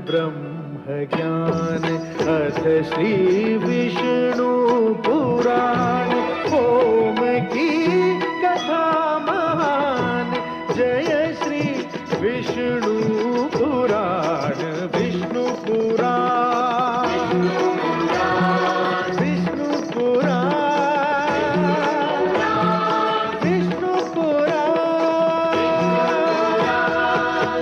ब्रह्म ज्ञान अथ श्री विष्णु पुराण। ओम की कथा महान, जय श्री विष्णु पुराण। विष्णु पुराण, विष्णु पुराण, विष्णु पुराण।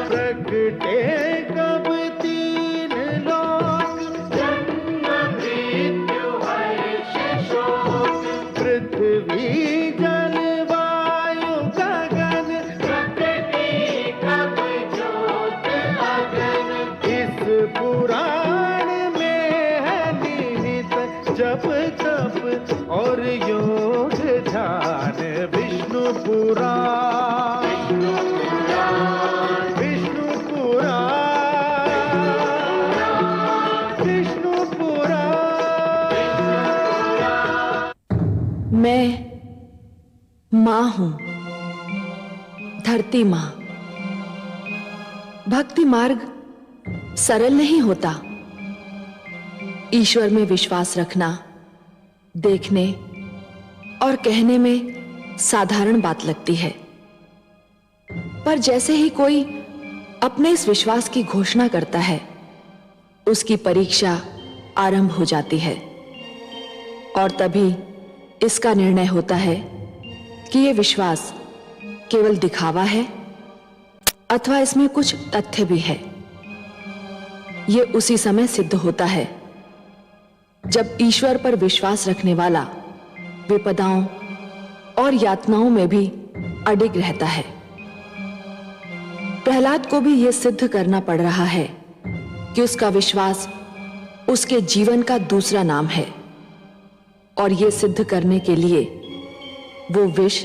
प्रगटे कब तीन लोक, जन्म मृत्यु हर्ष शोक। पृथ्वी जल वायु गगन, प्रकृति कब ज्योत अगन। इस पुराण में है निहित जप तप और योग ध्यान। विष्णु पुराण, विष्णु पुराण, विष्णु पुराण। मैं माँ हूं, धरती माँ। भक्ति मार्ग सरल नहीं होता। ईश्वर में विश्वास रखना देखने और कहने में साधारण बात लगती है, पर जैसे ही कोई अपने इस विश्वास की घोषणा करता है, उसकी परीक्षा आरंभ हो जाती है और तभी इसका निर्णय होता है कि यह विश्वास केवल दिखावा है अथवा इसमें कुछ तथ्य भी है। यह उसी समय सिद्ध होता है जब ईश्वर पर विश्वास रखने वाला विपदाओं और यातनाओं में भी अडिग रहता है। प्रहलाद को भी यह सिद्ध करना पड़ रहा है कि उसका विश्वास उसके जीवन का दूसरा नाम है, और यह सिद्ध करने के लिए वो विष,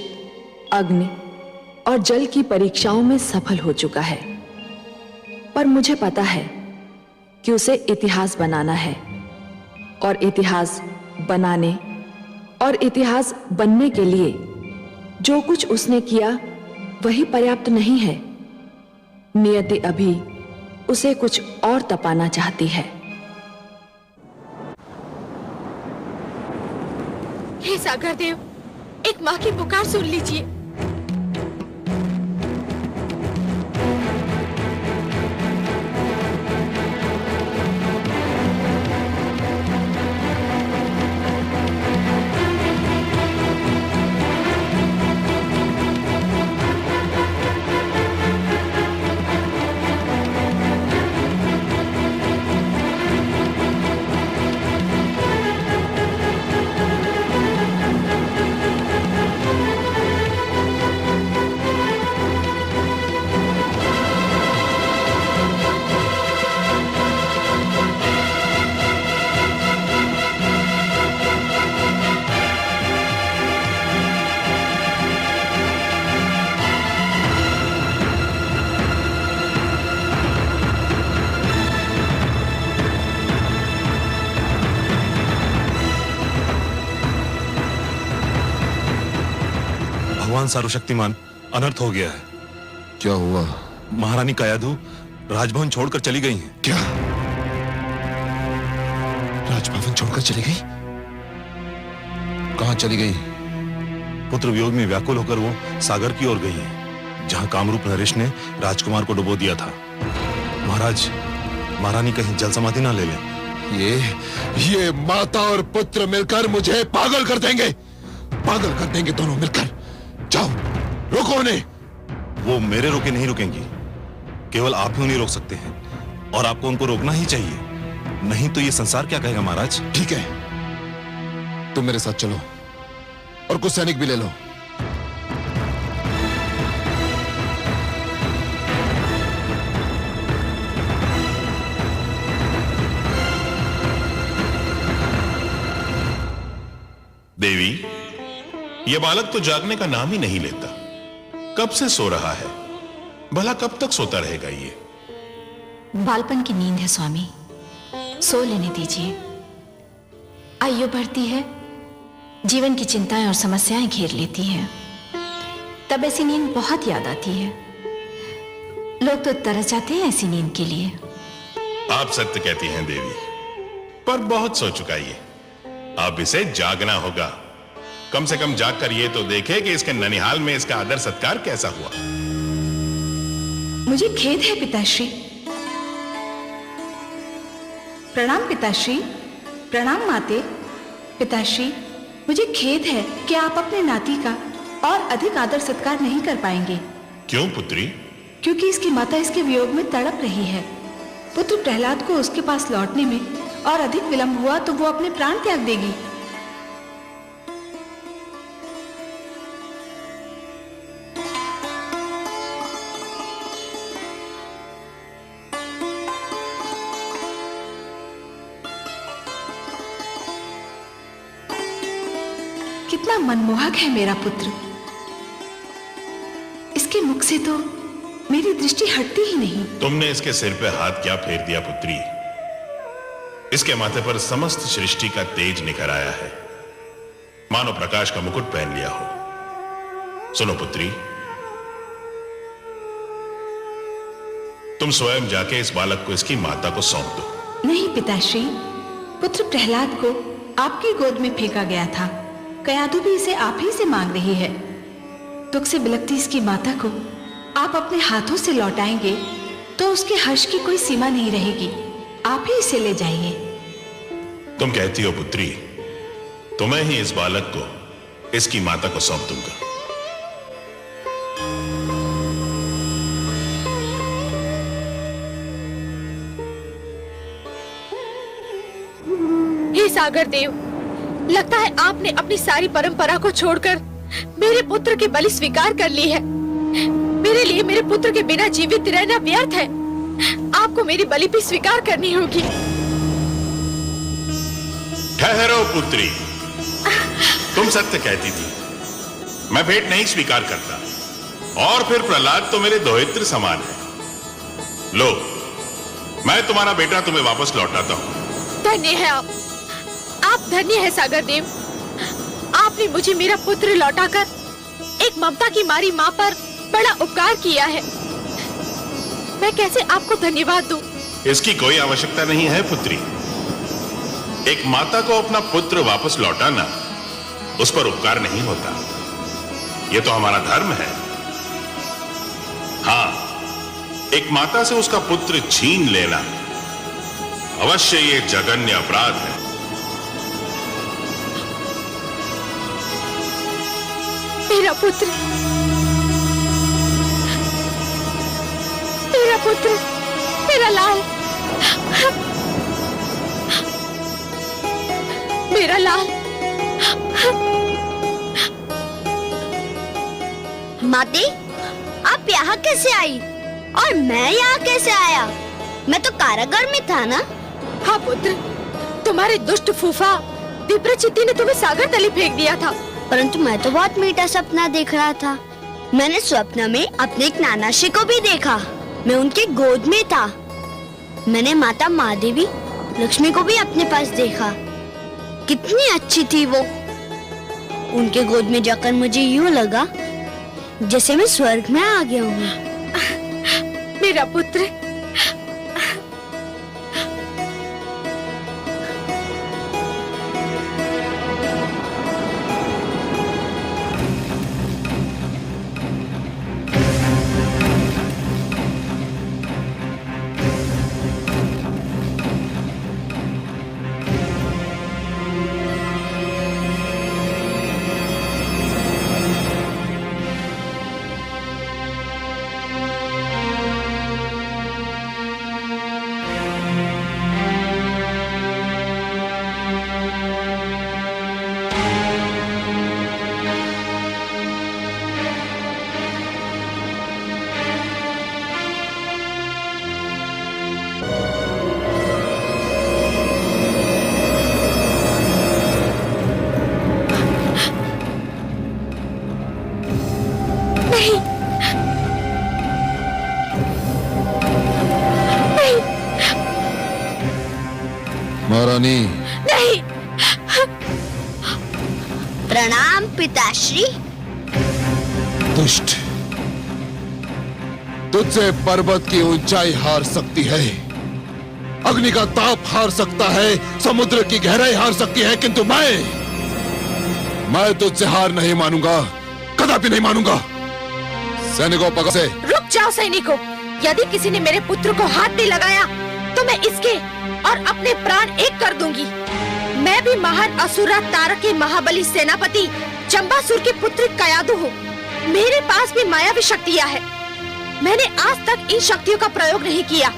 अग्नि और जल की परीक्षाओं में सफल हो चुका है। पर मुझे पता है कि उसे इतिहास बनाना है, और इतिहास बनाने और इतिहास बनने के लिए जो कुछ उसने किया वही पर्याप्त नहीं है। नियति अभी उसे कुछ और तपाना चाहती है। हे सागर देव, एक माँ की पुकार सुन लीजिए। भगवान सर्वशक्तिमान, अनर्थ हो गया है। क्या हुआ? महारानी कायाधु राजभवन छोड़कर चली गई हैं। क्या? राजभवन छोड़कर चली गई? कहां चली गई? पुत्र वियोग में व्याकुल होकर वो सागर की ओर गई हैं, जहां कामरूप नरेश ने राजकुमार को डुबो दिया था। महाराज, महारानी कहीं जल समाधि ना ले लें। ये माता और पुत्र मिलकर मुझे पागल कर देंगे। पागल कर देंगे दोनों मिलकर। जाओ, रोको उन्हें। वो मेरे रोके नहीं रुकेंगी, केवल आप ही उन्हें रोक सकते हैं, और आपको उनको रोकना ही चाहिए, नहीं तो ये संसार क्या कहेगा। महाराज ठीक है, तुम मेरे साथ चलो और कुछ सैनिक भी ले लो। देवी, यह बालक तो जागने का नाम ही नहीं लेता। कब से सो रहा है? भला कब तक सोता रहेगा ये? बालपन की नींद है स्वामी, सो लेने दीजिए। आयु बढ़ती है, जीवन की चिंताएं और समस्याएं घेर लेती हैं, तब ऐसी नींद बहुत याद आती है। लोग तो तरस जाते हैं ऐसी नींद के लिए, आप सत्य कहती हैं देवी, पर बहुत सो चुका ये। अब इसे जागना होगा। कम से कम जागकर ये तो देखे कि इसके ननिहाल में इसका आदर सत्कार कैसा हुआ। मुझे खेद है पिताश्री। प्रणाम पिताश्री, प्रणाम माते। पिताश्री, मुझे खेद है कि आप अपने नाती का और अधिक आदर सत्कार नहीं कर पाएंगे। क्यों पुत्री? क्योंकि इसकी माता इसके वियोग में तड़प रही है। पुत्र प्रहलाद को उसके पास लौटने में और अधिक विलंब हुआ तो वो अपने प्राण त्याग देगी। कितना मनमोहक है मेरा पुत्र। इसके मुख से तो मेरी दृष्टि हटती ही नहीं। तुमने इसके सिर पे हाथ क्या फेर दिया पुत्री? इसके माथे पर समस्त सृष्टि का तेज निखर आया है, मानो प्रकाश का मुकुट पहन लिया हो। सुनो पुत्री, तुम स्वयं जाके इस बालक को इसकी माता को सौंप दो। नहीं पिताश्री, पुत्र प्रहलाद को आपकी गोद में फेंका गया था। कयाधु भी इसे आप ही से मांग रही है। दुख से बिलखती इसकी माता को आप अपने हाथों से लौटाएंगे तो उसके हर्ष की कोई सीमा नहीं रहेगी। आप ही इसे ले जाइए। तुम कहती हो पुत्री, तो मैं ही इस बालक को इसकी माता को सौंप दूंगा। हे सागर देव, लगता है आपने अपनी सारी परंपरा को छोड़कर मेरे पुत्र की बलि स्वीकार कर ली है। मेरे लिए मेरे पुत्र के बिना जीवित रहना व्यर्थ है। आपको मेरी बलि भी स्वीकार करनी होगी। ठहरो पुत्री, तुम सत्य कहती थी, मैं भेंट नहीं स्वीकार करता। और फिर प्रहलाद तो मेरे दोहित्र समान है। लो, मैं तुम्हारा बेटा तुम्हें वापस लौटाता हूं। धन्य है आप धन्य है सागर देव। आपने मुझे मेरा पुत्र लौटाकर एक ममता की मारी माँ पर बड़ा उपकार किया है। मैं कैसे आपको धन्यवाद दूं? इसकी कोई आवश्यकता नहीं है पुत्री। एक माता को अपना पुत्र वापस लौटाना उस पर उपकार नहीं होता। यह तो हमारा धर्म है। हाँ, एक माता से उसका पुत्र छीन लेना अवश्य ये जघन्य अपराध है। मेरा पुत्र, मेरा पुत्र, मेरा लाल, मेरा लाल। माते, आप यहाँ कैसे आई और मैं यहाँ कैसे आया? मैं तो कारागार में था ना। हाँ पुत्र, तुम्हारे दुष्ट फूफा विप्रचित्ति ने तुम्हें सागर तले फेंक दिया था। परंतु मैं तो बहुत मीठा सपना देख रहा था। मैंने स्वप्न में अपने एक नानाश्री को भी देखा। मैं उनके गोद में था। मैंने माता महादेवी लक्ष्मी को भी अपने पास देखा। कितनी अच्छी थी वो। उनके गोद में जाकर मुझे यूं लगा जैसे मैं स्वर्ग में आ गया हूँ। मेरा पुत्र, महारानी। नहीं। प्रणाम पिताश्री। दुष्ट, तुझसे पर्वत की ऊंचाई हार सकती है, अग्नि का ताप हार सकता है, समुद्र की गहराई हार सकती है, किंतु मैं तुझसे हार नहीं मानूंगा, कदापि नहीं मानूंगा। सैनिकों पकड़ से। रुक जाओ सैनिकों, यदि किसी ने मेरे पुत्र को हाथ भी लगाया तो मैं इसके और अपने प्राण एक कर दूंगी। मैं भी महान असुरा तारक के महाबली सेनापति चंबासुर के पुत्र कयादु हूँ। मेरे पास भी मायावी शक्तियाँ है। मैंने आज तक इन शक्तियों का प्रयोग नहीं किया,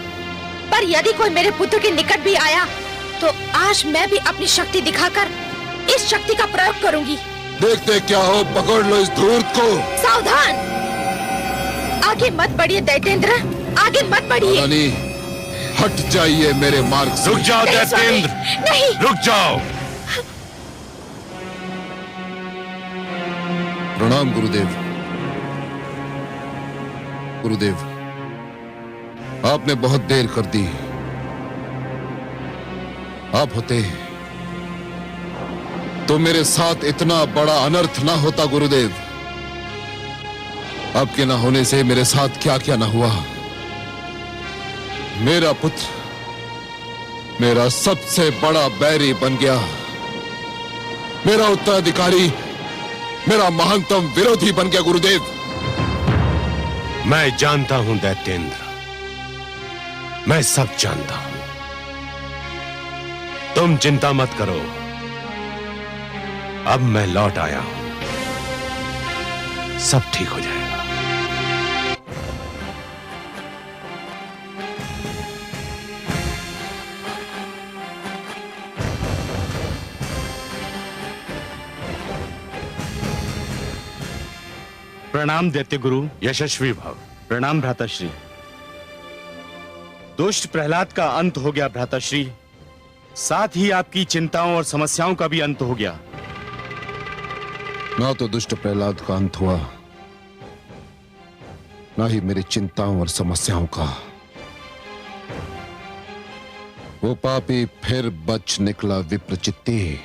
पर यदि कोई मेरे पुत्र के निकट भी आया तो आज मैं भी अपनी शक्ति दिखाकर इस शक्ति का प्रयोग करूंगी। देखते क्या हो, पकड़ लो इस धूर्त को। सावधान, आगे मत बढ़िए दैत्येंद्र, आगे मत बढ़िए। रानी, हट जाइए मेरे मार्ग से। रुक जाओ नहीं, स्वामी, दैत्येंद्र, नहीं। रुक जाओ। प्रणाम गुरुदेव। गुरुदेव, आपने बहुत देर कर दी। आप होते तो मेरे साथ इतना बड़ा अनर्थ ना होता गुरुदेव। आपके ना होने से मेरे साथ क्या क्या ना हुआ। मेरा पुत्र मेरा सबसे बड़ा बैरी बन गया, मेरा उत्तराधिकारी मेरा महानतम विरोधी बन गया गुरुदेव। मैं जानता हूं दैत्येंद्र, मैं सब जानता हूं। तुम चिंता मत करो, अब मैं लौट आया हूं, सब ठीक हो जाएगा। प्रणाम दैत्य गुरु। यशस्वी भव। प्रणाम भ्राताश्री। दुष्ट प्रहलाद का अंत हो गया भ्राताश्री, साथ ही आपकी चिंताओं और समस्याओं का भी अंत हो गया। ना तो दुष्ट प्रहलाद का अंत हुआ, ना ही मेरी चिंताओं और समस्याओं का। वो पापी फिर बच निकला विप्रचित्ती,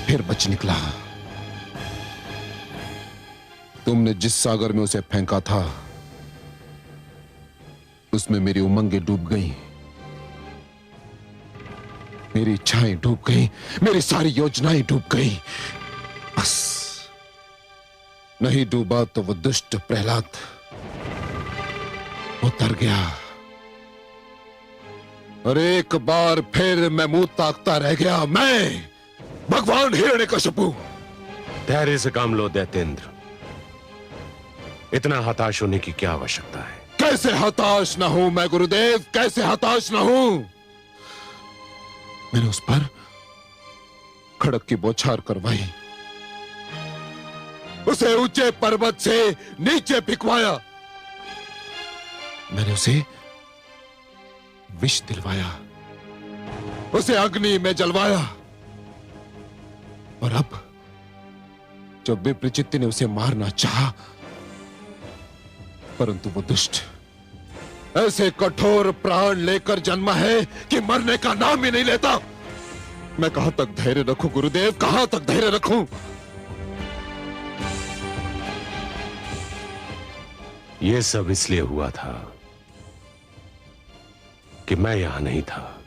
फिर बच निकला। तुमने जिस सागर में उसे फेंका था उसमें मेरी उमंगें डूब गईं, मेरी इच्छाएं डूब गईं, मेरी सारी योजनाएं डूब गईं। बस नहीं डूबा तो वो दुष्ट प्रहलाद उतर गया और एक बार फिर मैं मुंह ताकता रह गया। मैं भगवान हिरण्यकशिपु। धैर्य से काम लो दैत्येंद्र, इतना हताश होने की क्या आवश्यकता है। कैसे हताश ना हूं मैं गुरुदेव, कैसे हताश ना हूं। मैंने उस पर खड़क की बौछार करवाई, उसे ऊंचे पर्वत से नीचे फिकवाया, मैंने उसे विष दिलवाया, उसे अग्नि में जलवाया। और अब जब विप्रचित्ति ने उसे मारना चाहा, परंतु वो दुष्ट ऐसे कठोर प्राण लेकर जन्मा है कि मरने का नाम ही नहीं लेता। मैं कहां तक धैर्य रखूं गुरुदेव, कहां तक धैर्य रखूं। यह सब इसलिए हुआ था कि मैं यहां नहीं था।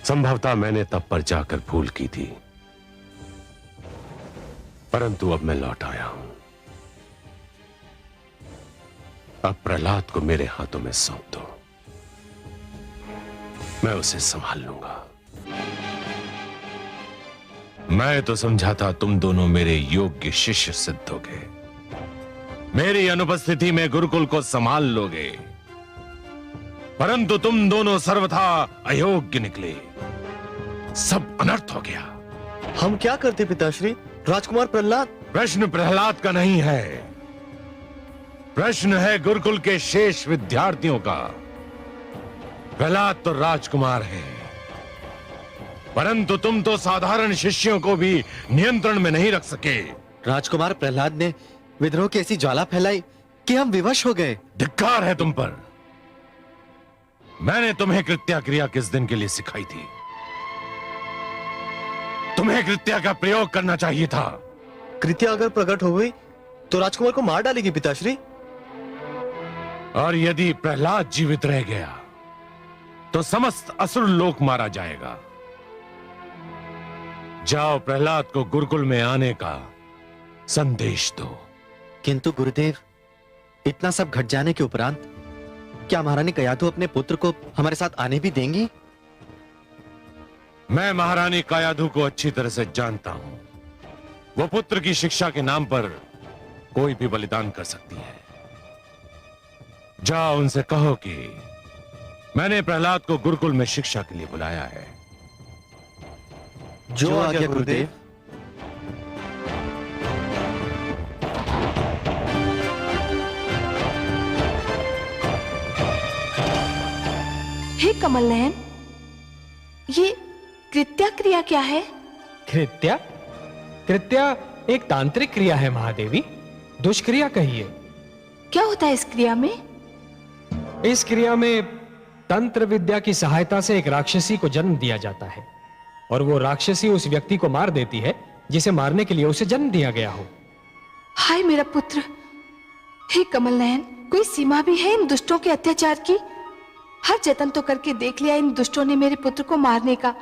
संभवतः मैंने तब पर जाकर भूल की थी, परंतु अब मैं लौट आया हूं। अब प्रहलाद को मेरे हाथों में सौंप दो, मैं उसे संभाल लूंगा। मैं तो समझा था तुम दोनों मेरे योग्य शिष्य सिद्ध होगे, मेरी अनुपस्थिति में गुरुकुल को संभाल लोगे, परंतु तुम दोनों सर्वथा अयोग्य निकले। सब अनर्थ हो गया। हम क्या करते पिताश्री? राजकुमार प्रहलाद। प्रश्न प्रहलाद का नहीं है, प्रश्न है गुरुकुल के शेष विद्यार्थियों का। प्रहलाद तो राजकुमार है, परंतु तुम तो साधारण शिष्यों को भी नियंत्रण में नहीं रख सके। राजकुमार प्रहलाद ने विद्रोह की ऐसी ज्वाला फैलाई कि हम विवश हो गए। धिक्कार है तुम पर। मैंने तुम्हें कृत्या क्रिया किस दिन के लिए सिखाई थी? तुम्हें कृत्या का प्रयोग करना चाहिए था। कृत्या अगर प्रकट हो गई तो राजकुमार को मार डालेगी पिताश्री। और यदि प्रहलाद जीवित रह गया तो समस्त असुर लोक मारा जाएगा। जाओ प्रहलाद को गुरुकुल में आने का संदेश दो। किंतु गुरुदेव, इतना सब घट जाने के उपरांत क्या महारानी कयाधु अपने पुत्र को हमारे साथ आने भी देंगी? मैं महारानी कायाधु को अच्छी तरह से जानता हूं। वो पुत्र की शिक्षा के नाम पर कोई भी बलिदान कर सकती है। जाओ उनसे कहो कि मैंने प्रहलाद को गुरुकुल में शिक्षा के लिए बुलाया है। जो आज्ञा गुरुदेव। हे कमल नयन, ये कृत्या क्रिया क्या है? कृत्या? कृत्या एक तांत्रिक क्रिया है महादेवी, दुष्क्रिया कहिए। क्या होता है इस क्रिया में? इस क्रिया में तंत्र विद्या की सहायता से एक राक्षसी को जन्म दिया जाता है और वो राक्षसी उस व्यक्ति को मार देती है जिसे मारने के लिए उसे जन्म दिया गया हो। हाय मेरा पुत्र। हे कमल नयन, कोई सीमा भी है इन दुष्टों के अत्याचार की? हर जतन तो करके देख लिया इन दुष्टों ने मेरे पुत्र को मारने का,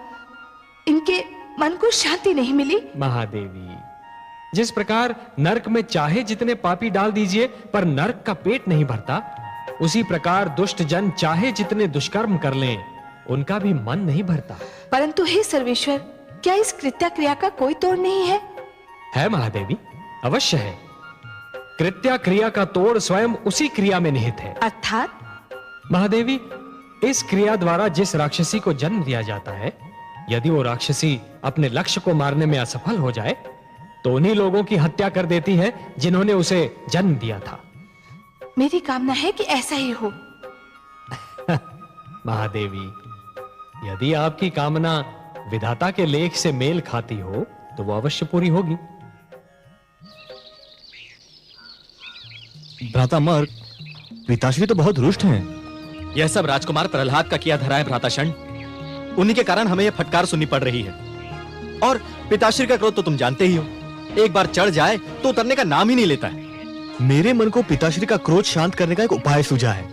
इनके मन को शांति नहीं मिली। महादेवी, जिस प्रकार नरक में चाहे जितने पापी डाल दीजिए पर नरक का पेट नहीं भरता, उसी प्रकार दुष्ट जन चाहे जितने दुष्कर्म कर लें उनका भी मन नहीं भरता। परंतु हे सर्वेश्वर, क्या इस कृत्या क्रिया का कोई तोड़ नहीं है? है महादेवी, अवश्य है। कृत्या क्रिया का तोड़ स्वयं उसी क्रिया में निहित है। अर्थात? महादेवी, इस क्रिया द्वारा जिस राक्षसी को जन्म दिया जाता है, यदि वो राक्षसी अपने लक्ष्य को मारने में असफल हो जाए तो उन्हीं लोगों की हत्या कर देती है जिन्होंने उसे जन्म दिया था। मेरी कामना है कि ऐसा ही हो। महादेवी, यदि आपकी कामना विधाता के लेख से मेल खाती हो तो वो अवश्य पूरी होगी। भ्राता मर्ग, पिताश्री तो बहुत रुष्ट हैं। यह सब राजकुमार प्रहलाद का किया धरा है भ्राताशण। उन्हीं के कारण हमें यह फटकार सुननी पड़ रही है। और पिताश्री का क्रोध तो तुम जानते ही हो, एक बार चढ़ जाए तो उतरने का नाम ही नहीं लेता है। मेरे मन को पिताश्री का क्रोध शांत करने का एक उपाय सूझा है।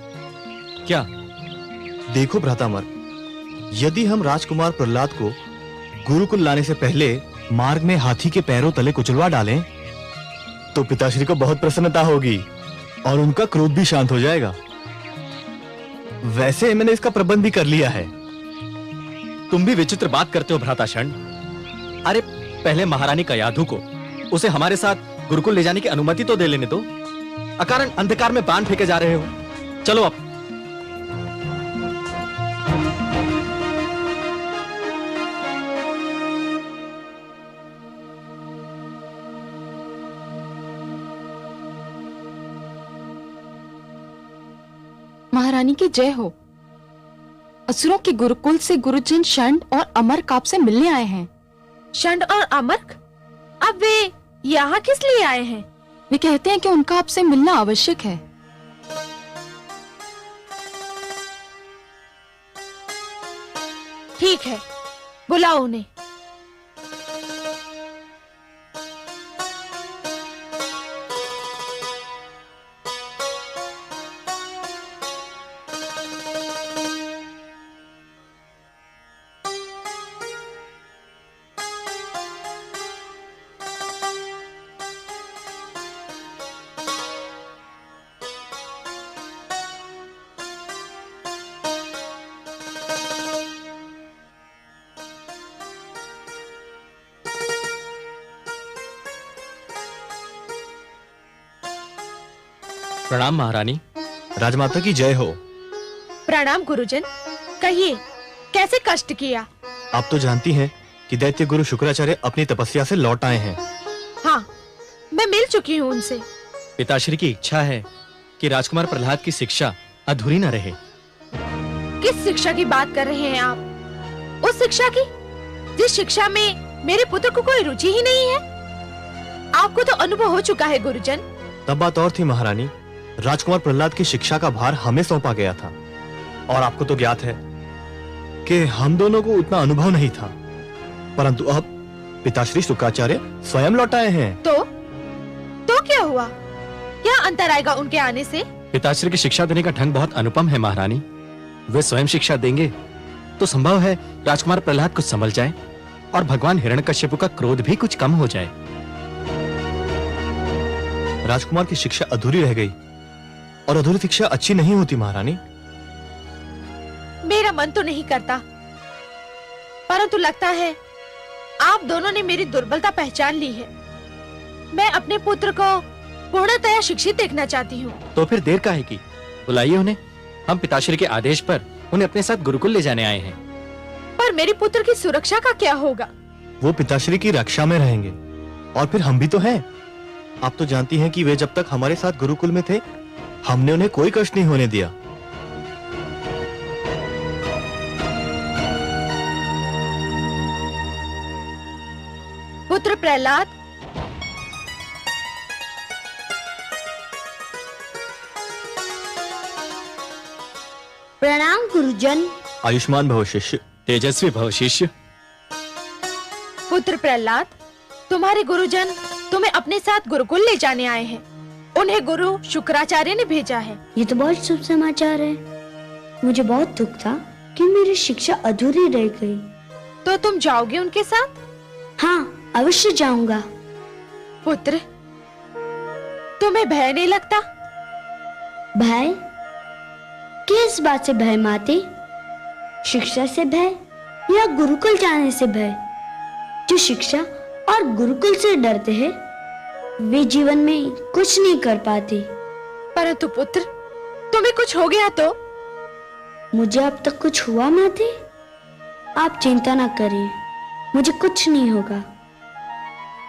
क्या? देखो भ्रातामर, यदि हम राजकुमार प्रहलाद को गुरुकुल लाने से पहले मार्ग में हाथी के पैरों तले कुचलवा डालें तो पिताश्री को बहुत प्रसन्नता होगी और उनका क्रोध भी शांत हो जाएगा। वैसे मैंने इसका प्रबंध भी कर लिया है। तुम भी विचित्र बात करते हो भ्राताशण। अरे पहले महारानी कयाधु को उसे हमारे साथ गुरुकुल ले जाने की अनुमति तो दे लेने दो। अकारण अंधकार में बाण फेंके जा रहे हो। चलो अब। महारानी की जय हो। असुरों के गुरुकुल से गुरुजन शंड और अमरक आपसे मिलने आए हैं। शंड और अमरक? अब वे यहाँ किस लिए आए हैं? वे कहते हैं कि उनका आपसे मिलना आवश्यक है। ठीक है, बुलाओ उन्हें। प्रणाम महारानी। राजमाता की जय हो। प्रणाम गुरुजन। कहिए, कैसे कष्ट किया? आप तो जानती हैं कि दैत्य गुरु शुक्राचार्य अपनी तपस्या से लौट आए हैं। हाँ, मैं मिल चुकी हूँ उनसे। पिताश्री की इच्छा है कि राजकुमार प्रहलाद की शिक्षा अधूरी न रहे। किस शिक्षा की बात कर रहे हैं आप? उस शिक्षा की जिस शिक्षा में मेरे पुत्र को कोई रुचि ही नहीं है। आपको तो अनुभव हो चुका है गुरुजन। तब बात और थी महारानी। राजकुमार प्रहलाद की शिक्षा का भार हमें सौंपा गया था और आपको तो ज्ञात है कि हम दोनों को उतना अनुभव नहीं था। परंतु अब पिताश्री शुक्राचार्य स्वयं लौट आए हैं। तो क्या हुआ? क्या अंतर आएगा उनके आने से? पिताश्री की शिक्षा देने का ढंग बहुत अनुपम है महारानी। वे स्वयं शिक्षा देंगे तो संभव है राजकुमार प्रहलाद कुछ संभल जाए और भगवान हिरण्यकश्यप का क्रोध भी कुछ कम हो जाए। राजकुमार की शिक्षा अधूरी रह गई और अधूरी शिक्षा अच्छी नहीं होती महारानी। मेरा मन तो नहीं करता, परंतु लगता है आप दोनों ने मेरी दुर्बलता पहचान ली है। मैं अपने पुत्र को पूर्णतया शिक्षित देखना चाहती हूँ। तो फिर देर काहे की, बुलाइए उन्हें। हम पिताश्री के आदेश पर उन्हें अपने साथ गुरुकुल ले जाने आए हैं। पर मेरे पुत्र की सुरक्षा का क्या होगा? वो पिताश्री की रक्षा में रहेंगे और फिर हम भी तो हैं। आप तो जानती हैं कि वे जब तक हमारे साथ गुरुकुल में थे हमने उन्हें कोई कष्ट नहीं होने दिया। पुत्र प्रहलाद, प्रणाम गुरुजन। आयुष्मान भव शिष्य। तेजस्वी भव शिष्य। पुत्र प्रहलाद, तुम्हारे गुरुजन तुम्हें अपने साथ गुरुकुल ले जाने आए हैं। उन्हें गुरु शुक्राचार्य ने भेजा है। ये तो बहुत शुभ समाचार है। मुझे बहुत दुख था कि मेरी शिक्षा अधूरी रह गई। तो तुम जाओगे उनके साथ? हाँ, अवश्य जाऊंगा। पुत्र, तुम्हें भय नहीं लगता? भय? किस बात से भय माते? शिक्षा से भय या गुरुकुल जाने से भय? जो शिक्षा और गुरुकुल से डरते हैं वे जीवन में कुछ नहीं कर पाते। परंतु पुत्र, तुम्हें कुछ हो गया तो? मुझे अब तक कुछ हुआ माते? आप चिंता ना करिए, मुझे कुछ नहीं होगा।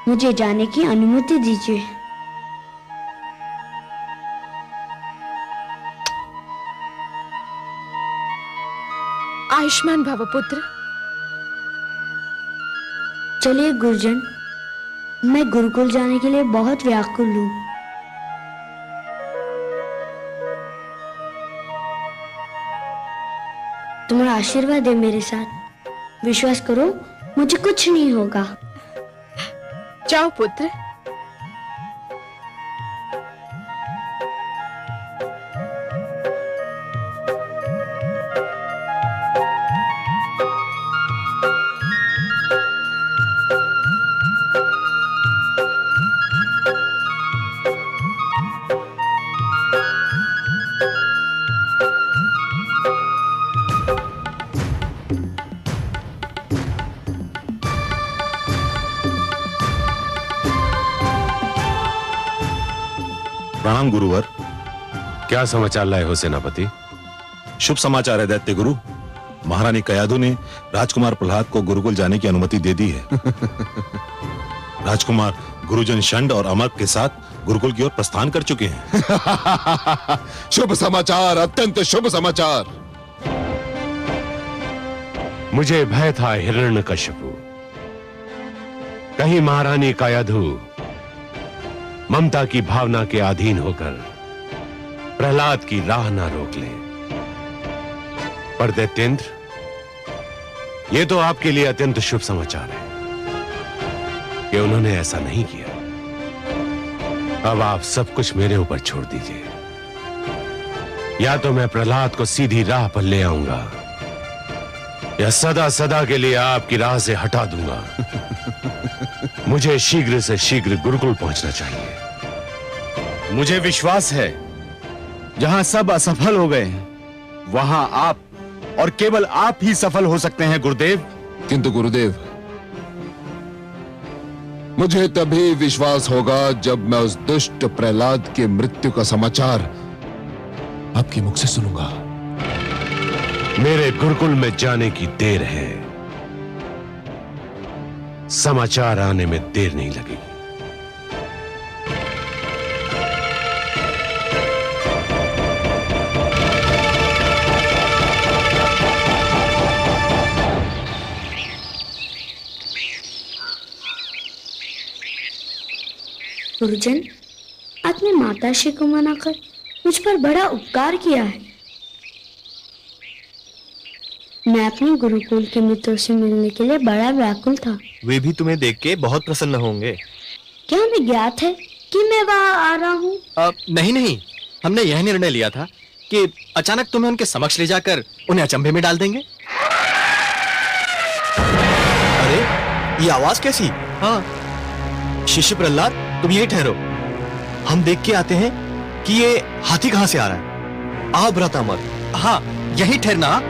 मुझे जाने की अनुमति दीजिए। आयुष्मान भव पुत्र। चलिए गुरुजन, मैं गुरुकुल जाने के लिए बहुत व्याकुल हूँ। तुम्हारा आशीर्वाद है मेरे साथ। विश्वास करो, मुझे कुछ नहीं होगा। जाओ पुत्र। प्रणाम गुरुवर। क्या समाचार लाए हो सेनापति? शुभ समाचार है दैत्य गुरु। महारानी कयाधु ने राजकुमार प्रहलाद को गुरुकुल जाने की अनुमति दे दी है। राजकुमार गुरुजन षंड और अमर के साथ गुरुकुल की ओर प्रस्थान कर चुके हैं। शुभ समाचार, अत्यंत शुभ समाचार। मुझे भय था हिरण्यकश्यपु, कहीं महारानी कयाधु ममता की भावना के अधीन होकर प्रहलाद की राह ना रोक ले। पर दैत्येंद्र, यह तो आपके लिए अत्यंत शुभ समाचार है कि उन्होंने ऐसा नहीं किया। अब आप सब कुछ मेरे ऊपर छोड़ दीजिए। या तो मैं प्रहलाद को सीधी राह पर ले आऊंगा या सदा सदा के लिए आपकी राह से हटा दूंगा। मुझे शीघ्र से शीघ्र गुरुकुल पहुंचना चाहिए। मुझे विश्वास है जहां सब असफल हो गए वहां आप और केवल आप ही सफल हो सकते हैं गुरुदेव। किंतु गुरुदेव, मुझे तभी विश्वास होगा जब मैं उस दुष्ट प्रहलाद की मृत्यु का समाचार आपके मुख से सुनूंगा। मेरे गुरुकुल में जाने की देर है, समाचार आने में देर नहीं लगेगी। गुरुजन, आपने माताश्री को मनाकर मुझ पर बड़ा उपकार किया है। मैं अपने गुरुकुल के मित्रों से मिलने के लिए बड़ा व्याकुल था। वे भी तुम्हें देख के बहुत प्रसन्न होंगे। क्या हमें ज्ञात है कि मैं वहां आ रहा हूँ? नहीं नहीं, हमने यह निर्णय लिया था कि अचानक तुम्हें उनके समक्ष ले जाकर उन्हें अचंभे में डाल देंगे। अरे ये आवाज कैसी? हाँ, शिष्य प्रहलाद, तुम यही ठहरो, हम देख के आते हैं कि ये हाथी कहां से आ रहा है। आ भ्रातामर। हाँ, यही ठहरना।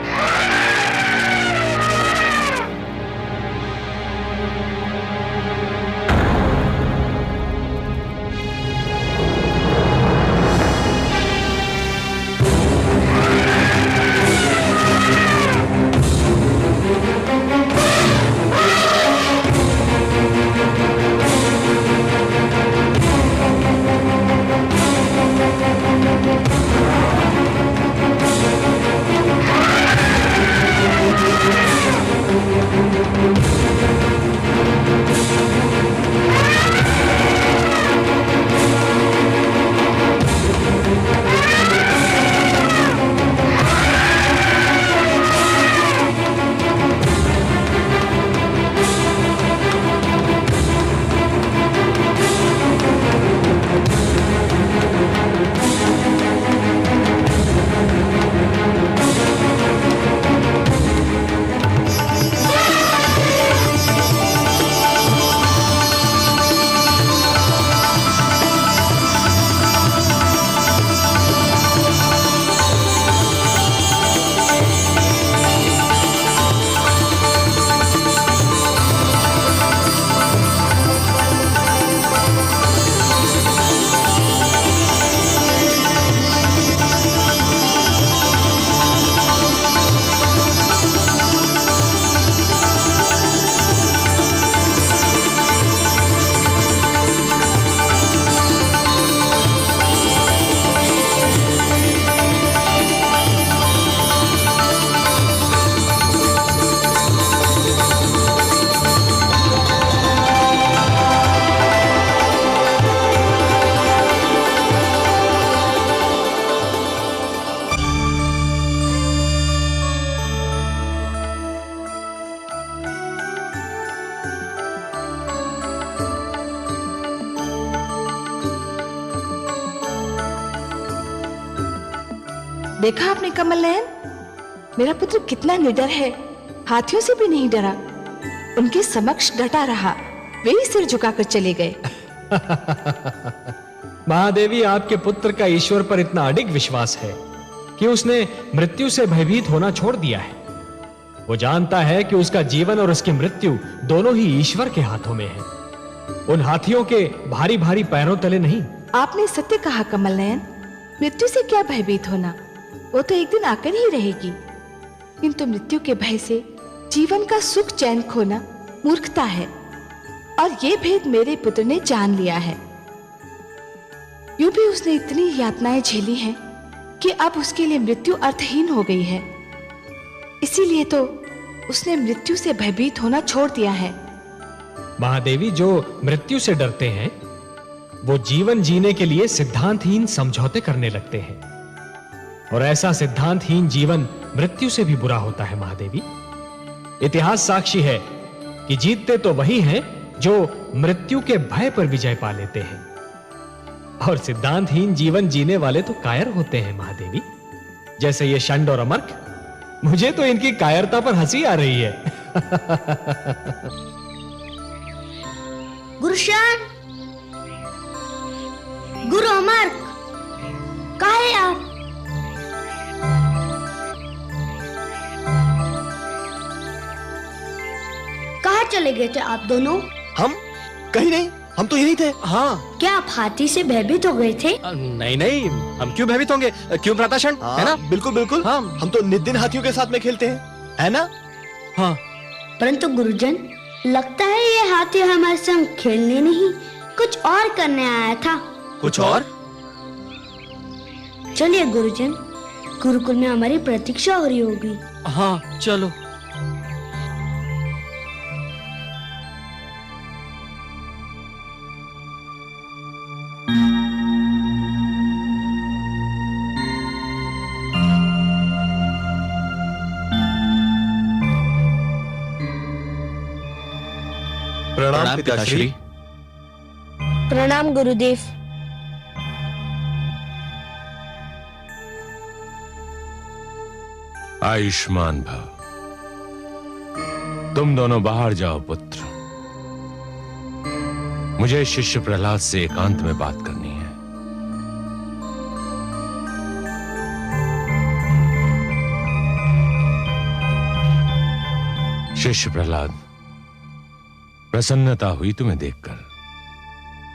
देखा आपने कमल नयन, मेरा पुत्र कितना निडर है, हाथियों से भी नहीं डरा। उनके समक्ष डटा रहा, वे ही सिर झुकाकर चले गए। महादेवी, आपके पुत्र का ईश्वर पर इतना अडिग विश्वास है कि उसने मृत्यु से भयभीत होना छोड़ दिया है। वो जानता है कि उसका जीवन और उसकी मृत्यु दोनों ही ईश्वर के हाथों में है, उन हाथियों के भारी भारी पैरों तले नहीं। आपने सत्य कहा कमल नयन, मृत्यु से क्या भयभीत होना, वो तो एक दिन आकर ही रहेगी। किंतु मृत्यु के भय से जीवन का सुख चैन खोना मूर्खता है, और ये भेद मेरे पुत्र ने जान लिया है। यूं भी उसने इतनी यातनाएं झेली हैं कि अब उसके लिए मृत्यु अर्थहीन हो गई है। इसीलिए तो उसने मृत्यु से भयभीत होना छोड़ दिया है। महादेवी, जो मृत्यु से डरते हैं वो जीवन जीने के लिए सिद्धांतहीन समझौते करने लगते हैं, और ऐसा सिद्धांतहीन जीवन मृत्यु से भी बुरा होता है। महादेवी, इतिहास साक्षी है कि जीतते तो वही हैं जो मृत्यु के भय पर विजय पा लेते हैं, और सिद्धांतहीन जीवन जीने वाले तो कायर होते हैं। महादेवी, जैसे ये षंड और अमर्क, मुझे तो इनकी कायरता पर हंसी आ रही है। गुरुशान, गुरु अमर्क, कहाँ है आप? कहाँ चले गए थे आप दोनों? हम कहीं नहीं, हम तो यहीं थे। हाँ। क्या आप हाथी से भयभीत हो गए थे? नहीं नहीं, हम क्यों भयभीत होंगे? क्यों भ्राताशंड, है ना? बिल्कुल बिल्कुल, हाँ। हम तो नित्य हाथियों के साथ में खेलते हैं, है ना? हाँ। परंतु गुरुजन, लगता है ये हाथी हमारे संग खेलने नहीं, कुछ और करने आया था। कुछ और? चलिए गुरुजन, गुरुकुल में हमारी प्रतीक्षा हो रही होगी। हाँ, चलो। प्रणाम पिताश्री। प्रणाम गुरुदेव। आयुष्मान भव। तुम दोनों बाहर जाओ पुत्र, मुझे शिष्य प्रहलाद से एकांत में बात करनी है। शिष्य प्रहलाद, प्रसन्नता हुई तुम्हें देखकर।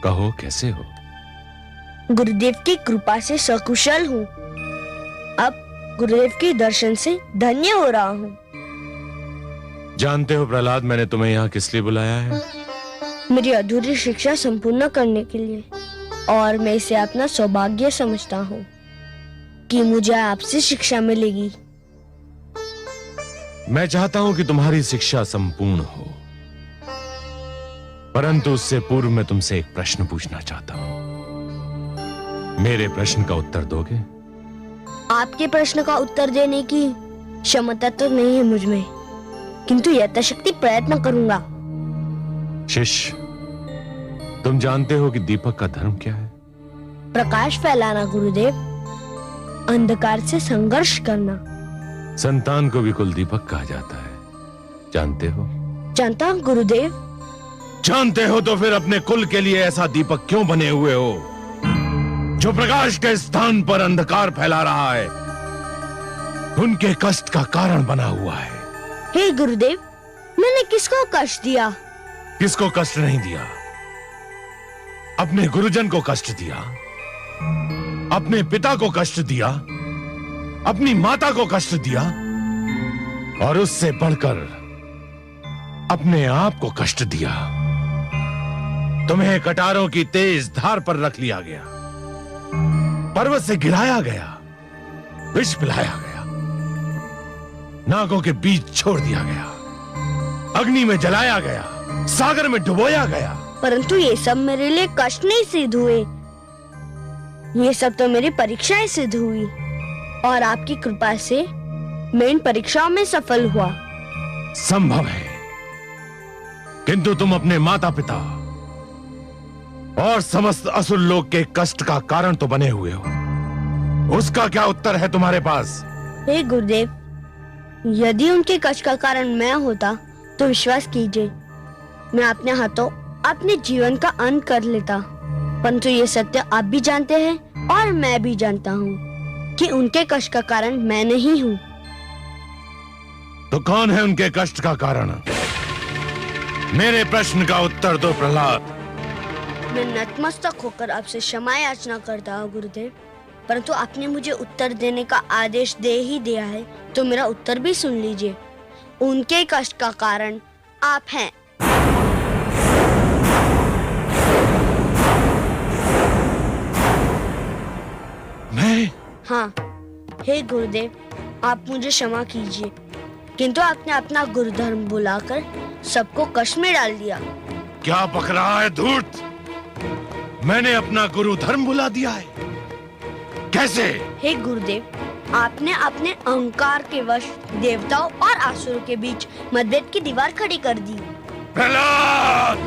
कहो कैसे हो? गुरुदेव की कृपा से सकुशल हूँ। अब गुरुदेव के दर्शन से धन्य हो रहा हूँ। जानते हो प्रहलाद, मैंने तुम्हें यहाँ किस लिए बुलाया है? मेरी अधूरी शिक्षा संपूर्ण करने के लिए, और मैं इसे अपना सौभाग्य समझता हूँ कि मुझे आपसे शिक्षा मिलेगी। मैं चाहता हूं कि तुम्हारी शिक्षा संपूर्ण हो, परंतु उससे पूर्व मैं तुमसे एक प्रश्न पूछना चाहता हूं। मेरे प्रश्न का उत्तर दोगे? आपके प्रश्न का उत्तर देने की क्षमता तो नहीं है मुझ में, किंतु यथाशक्ति प्रयत्न करूंगा। शिष्य, तुम जानते हो कि दीपक का धर्म क्या है? प्रकाश फैलाना गुरुदेव, अंधकार से संघर्ष करना। संतान को भी कुल दीपक कहा जाता है, जानते हो? जानता हूं गुरुदेव। जानते हो तो फिर अपने कुल के लिए ऐसा दीपक क्यों बने हुए हो जो प्रकाश के स्थान पर अंधकार फैला रहा है, उनके कष्ट का कारण बना हुआ है। हे गुरुदेव, मैंने किसको कष्ट दिया? किसको कष्ट नहीं दिया? अपने गुरुजन को कष्ट दिया, अपने पिता को कष्ट दिया, अपनी माता को कष्ट दिया, और उससे बढ़कर अपने आप को कष्ट दिया। तुम्हें कटारों की तेज धार पर रख लिया गया, पर्वत से गिराया गया, विष पिलाया गया, नागों के बीच छोड़ दिया गया, अग्नि में जलाया गया, सागर में डुबोया गया। परंतु ये सब मेरे लिए कष्ट नहीं सिद्ध हुए। ये सब तो मेरी परीक्षाएं सिद्ध हुई, और आपकी कृपा से मैं इन परीक्षाओं में सफल हुआ। संभव है, किंतु तुम अपने माता पिता और समस्त असुर लोग के कष्ट का कारण तो बने हुए हो। उसका क्या उत्तर है तुम्हारे पास? हे गुरुदेव, यदि उनके कष्ट का कारण मैं होता तो विश्वास कीजिए, मैं अपने हाथों अपने जीवन का अंत कर लेता। परंतु ये सत्य आप भी जानते हैं और मैं भी जानता हूँ कि उनके कष्ट का कारण मैं नहीं हूँ। तो कौन है उनके कष्ट का कारण? मेरे प्रश्न का उत्तर दो प्रहलाद। मैं नतमस्तक होकर आपसे क्षमा याचना करता हूँ गुरुदेव, परंतु आपने मुझे उत्तर देने का आदेश दे ही दिया है, तो मेरा उत्तर भी सुन लीजिए। उनके कष्ट का कारण आप हैं। मैं? हाँ, हे गुरुदेव, आप मुझे क्षमा कीजिए, किंतु आपने अपना गुरुधर्म बुलाकर सबको कष्ट में डाल दिया। क्या बक रहा है धूर्त? मैंने अपना गुरु धर्म बुला दिया है? कैसे? हे गुरुदेव, आपने अपने अहंकार के वश देवताओं और असुरों के बीच मतभेद की दीवार खड़ी कर दी। प्रहलाद!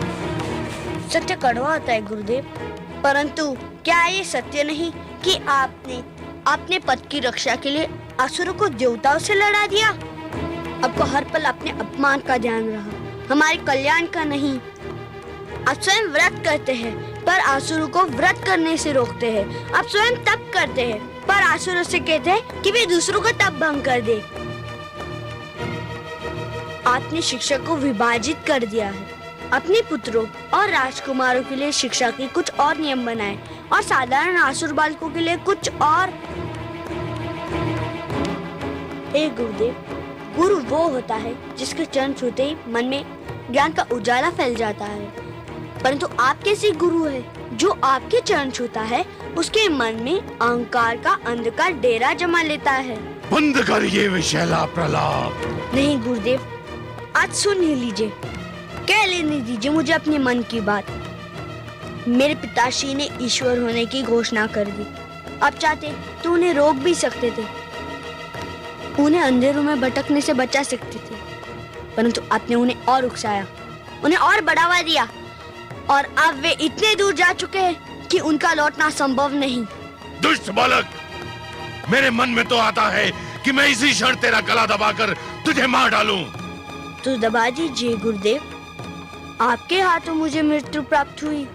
सत्य कड़वा होता है गुरुदेव, परंतु क्या ये सत्य नहीं कि आपने अपने पद की रक्षा के लिए असुरों को देवताओं से लड़ा दिया? आपको हर पल अपने अपमान का ध्यान रहा, हमारे कल्याण का नहीं। आप स्वयं व्रत करते हैं पर असुरों को व्रत करने से रोकते हैं। आप स्वयं तप करते हैं पर असुरों से कहते हैं कि वे दूसरों का तप भंग कर दे। आपने शिक्षा को विभाजित कर दिया है, अपने पुत्रों और राजकुमारों के लिए शिक्षा के कुछ और नियम बनाए और साधारण असुर बालकों के लिए कुछ और। हे गुरुदेव, गुरु वो होता है जिसके चरण छूते ही मन में ज्ञान का उजाला फैल जाता है, परंतु आप कैसे गुरु है जो आपके चरण छूता है उसके मन में अहंकार का अंधकार डेरा जमा लेता है। बंद कर ये विषैला प्रलाप। नहीं गुरुदेव, आज सुन ही लीजिए, कह लेने दीजिए मुझे अपने मन की बात। मेरे पिताश्री ने ईश्वर होने की घोषणा कर दी। आप चाहते तो उन्हें रोक भी सकते थे, उन्हें अंधेरों में भटकने से बचा सकते थे, परंतु आपने उन्हें और उकसाया, उन्हें और बढ़ावा दिया, और अब वे इतने दूर जा चुके हैं कि उनका लौटना संभव नहीं। दुष्ट बालक, मेरे मन में तो आता है कि मैं इसी क्षण तेरा गला दबाकर तुझे मार डालूं। तो दबा दीजिए गुरुदेव। आपके हाथों मुझे मृत्यु प्राप्त हुई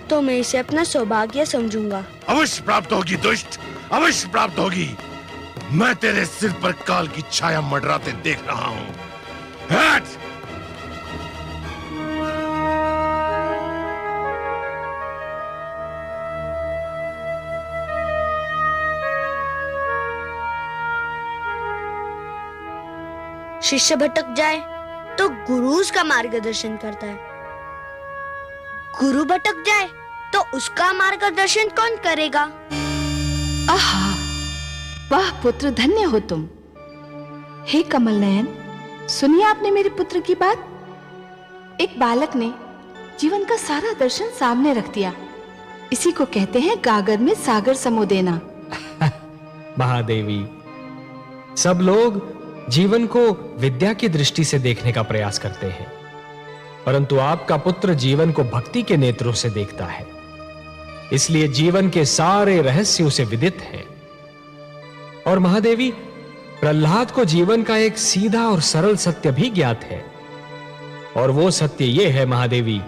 तो मैं इसे अपना सौभाग्य समझूंगा। अवश्य प्राप्त होगी दुष्ट, अवश्य प्राप्त होगी। मैं तेरे सिर पर काल की छाया मंडराते देख रहा हूं। हट! शिष्य भटक जाए तो गुरु उसका मार्गदर्शन करता है, गुरु भटक जाए तो उसका मार्गदर्शन कौन करेगा? आहा, वाह पुत्र, धन्य हो तुम। हे कमल नयन, सुनिए आपने मेरे पुत्र की बात। एक बालक ने जीवन का सारा दर्शन सामने रख दिया। इसी को कहते हैं गागर में सागर समो देना। महादेवी, सब लोग जीवन को विद्या की दृष्टि से देखने का प्रयास करते हैं, परंतु आपका पुत्र जीवन को भक्ति के नेत्रों से देखता है, इसलिए जीवन के सारे रहस्य उसे विदित हैं। और महादेवी, प्रहलाद को जीवन का एक सीधा और सरल सत्य भी ज्ञात है, और वो सत्य ये है महादेवी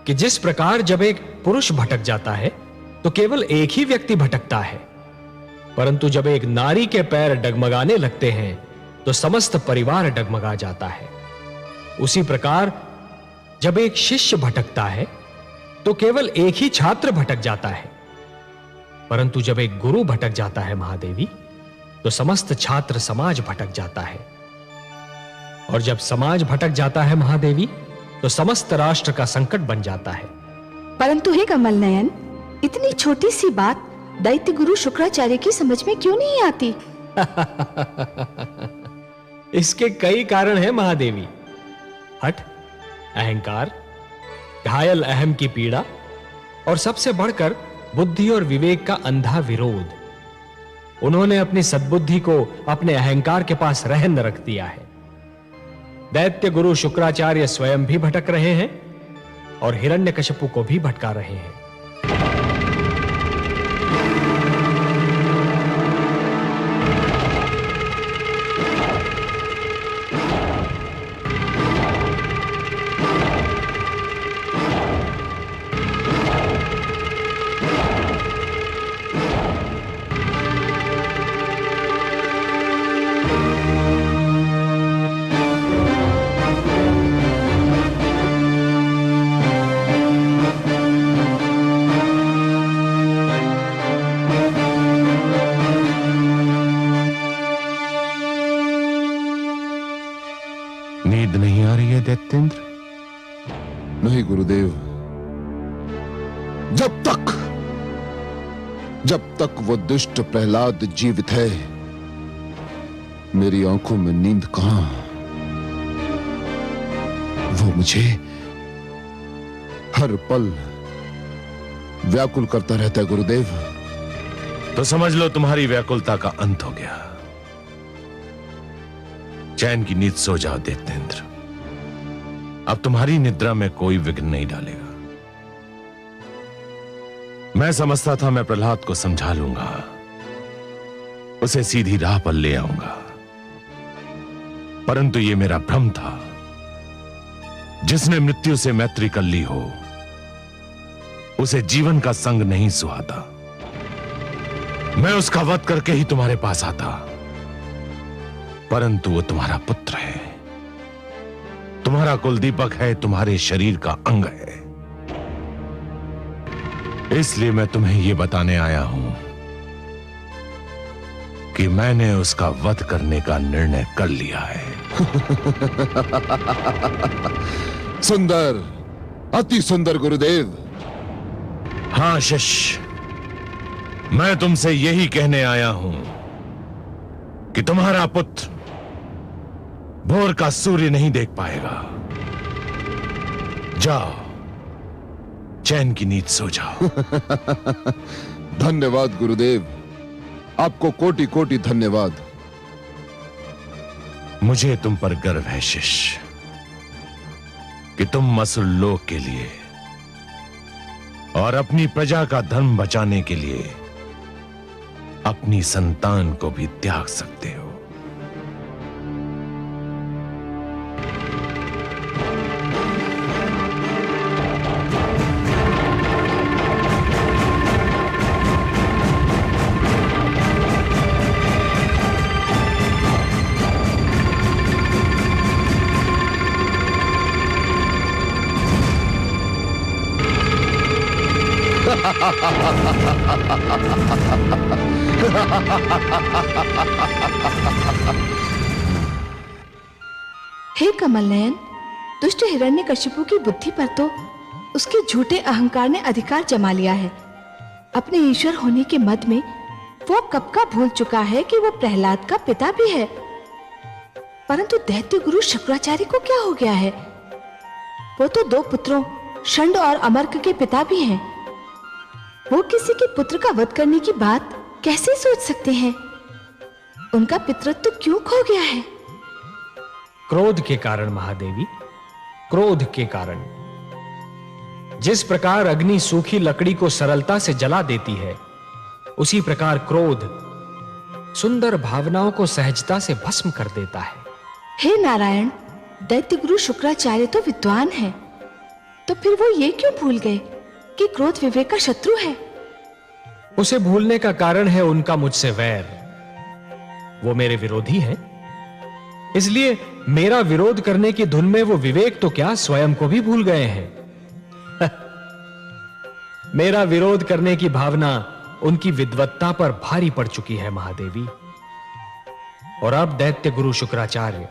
कि जिस प्रकार जब एक पुरुष भटक जाता है तो केवल एक ही व्यक्ति भटकता है, परंतु जब एक नारी के पैर डगमगाने लगते हैं तो समस्त परिवार डगमगा जाता है। उसी प्रकार जब एक शिष्य भटकता है तो केवल एक ही छात्र भटक जाता है, परंतु जब एक गुरु भटक जाता है महादेवी तो समस्त छात्र समाज भटक जाता है, और जब समाज भटक जाता है महादेवी तो समस्त राष्ट्र का संकट बन जाता है। परंतु हे कमल नयन, इतनी छोटी सी बात दैत्य गुरु शुक्राचार्य की समझ में क्यों नहीं आती? इसके कई कारण हैं महादेवी। हठ, अहंकार, घायल अहम की पीड़ा, और सबसे बढ़कर बुद्धि और विवेक का अंधा विरोध। उन्होंने अपनी सद्बुद्धि को अपने अहंकार के पास रहन रख दिया है। दैत्य गुरु शुक्राचार्य स्वयं भी भटक रहे हैं और हिरण्यकशिपु को भी भटका रहे हैं। नींद नहीं आ रही है दैत्येंद्र? नहीं गुरुदेव, जब तक वो दुष्ट प्रहलाद जीवित है मेरी आंखों में नींद कहां। वो मुझे हर पल व्याकुल करता रहता है गुरुदेव। तो समझ लो तुम्हारी व्याकुलता का अंत हो गया। चैन की नींद सो जाओ दैत्येंद्र, अब तुम्हारी निद्रा में कोई विघ्न नहीं डालेगा। मैं समझता था मैं प्रहलाद को समझा लूंगा, उसे सीधी राह पर ले आऊंगा, परंतु यह मेरा भ्रम था। जिसने मृत्यु से मैत्री कर ली हो उसे जीवन का संग नहीं सुहाता। मैं उसका वध करके ही तुम्हारे पास आता, परंतु वो तुम्हारा पुत्र है, तुम्हारा कुलदीपक है, तुम्हारे शरीर का अंग है। इसलिए मैं तुम्हें यह बताने आया हूं कि मैंने उसका वध करने का निर्णय कर लिया है। सुंदर, अति सुंदर गुरुदेव। हां शिष्य, मैं तुमसे यही कहने आया हूं कि तुम्हारा पुत्र भोर का सूर्य नहीं देख पाएगा। जाओ, चैन की नींद सो जाओ। धन्यवाद गुरुदेव, आपको कोटि कोटि धन्यवाद। मुझे तुम पर गर्व है शिष्य कि तुम मसुर लोक के लिए और अपनी प्रजा का धर्म बचाने के लिए अपनी संतान को भी त्याग सकते हो। हे कमल नयन, दुष्ट हिरण्यकशिपु की बुद्धि पर तो उसके झूठे अहंकार ने अधिकार जमा लिया है। अपने ईश्वर होने के मद में वो कब का भूल चुका है कि वो प्रहलाद का पिता भी है। परंतु दैत्य गुरु शुक्राचार्य को क्या हो गया है? वो तो 2 पुत्रों षंड और अमर्क के पिता भी हैं। वो किसी के पुत्र का वध करने की बात कैसे सोच सकते हैं? उनका पितृत्व क्यों खो गया है? क्रोध के कारण महादेवी, क्रोध के कारण। जिस प्रकार अग्नि सूखी लकड़ी को सरलता से जला देती है, उसी प्रकार क्रोध सुंदर भावनाओं को सहजता से भस्म कर देता है। हे नारायण, दैत्य गुरु शुक्राचार्य तो विद्वान हैं, तो फिर वो ये क्यों भूल गए कि क्रोध विवेक का शत्रु है? उसे भूलने का कारण है उनका मुझसे वैर। वो मेरे विरोधी हैं, इसलिए मेरा विरोध करने की धुन में वो विवेक तो क्या स्वयं को भी भूल गए हैं। मेरा विरोध करने की भावना उनकी विद्वत्ता पर भारी पड़ चुकी है महादेवी। और अब दैत्य गुरु शुक्राचार्य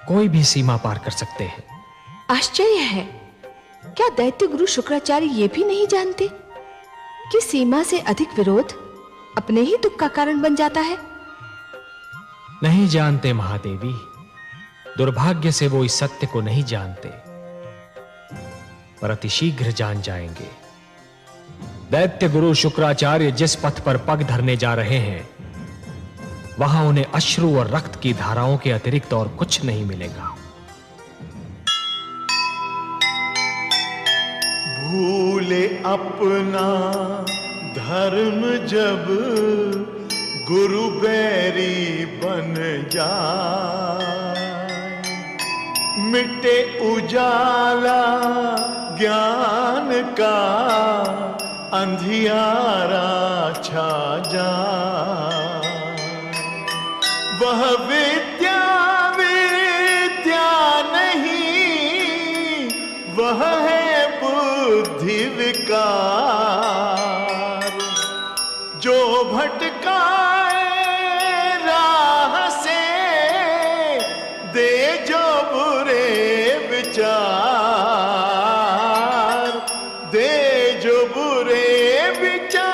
कोई भी सीमा पार कर सकते हैं। आश्चर्य है, क्या दैत्य गुरु शुक्राचार्य ये भी नहीं जानते कि सीमा से अधिक विरोध अपने ही दुख का कारण बन जाता है? नहीं जानते महादेवी, दुर्भाग्य से वो इस सत्य को नहीं जानते, पर अतिशीघ्र जान जाएंगे। दैत्य गुरु शुक्राचार्य जिस पथ पर पग धरने जा रहे हैं, वहां उन्हें अश्रु और रक्त की धाराओं के अतिरिक्त और कुछ नहीं मिलेगा। भूले अपना धर्म जब गुरु बैरी बन जाए, मिटे उजाला ज्ञान का अंधियारा छा जाए। वह विद्या विद्या नहीं, वह है बुद्धि विकार, जो भटकाए राह से दे जो बुरे विचार, दे जो बुरे विचार।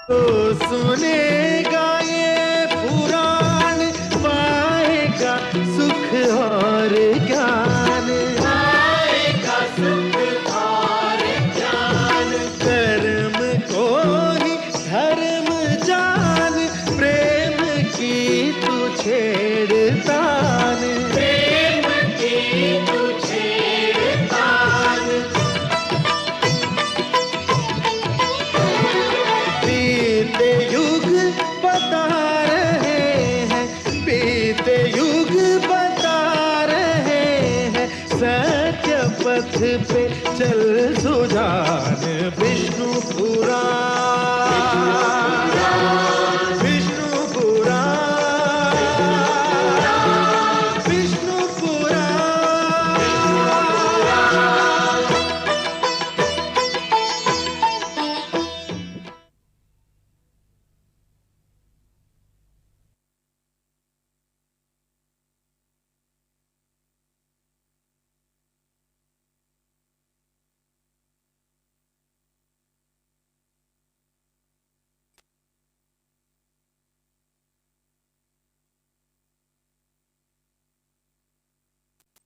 तो सुनेगा ये पुराण, पाएगा सुख और ज्ञान, पाएगा सुख और ज्ञान। कर्म को ही धर्म जान, प्रेम की तू छेड़तान, प्रेम की तू छेड़तान। बीते युग बता रहे हैं, बीते युग बता रहे हैं, सत्य पथ पे चल सुजान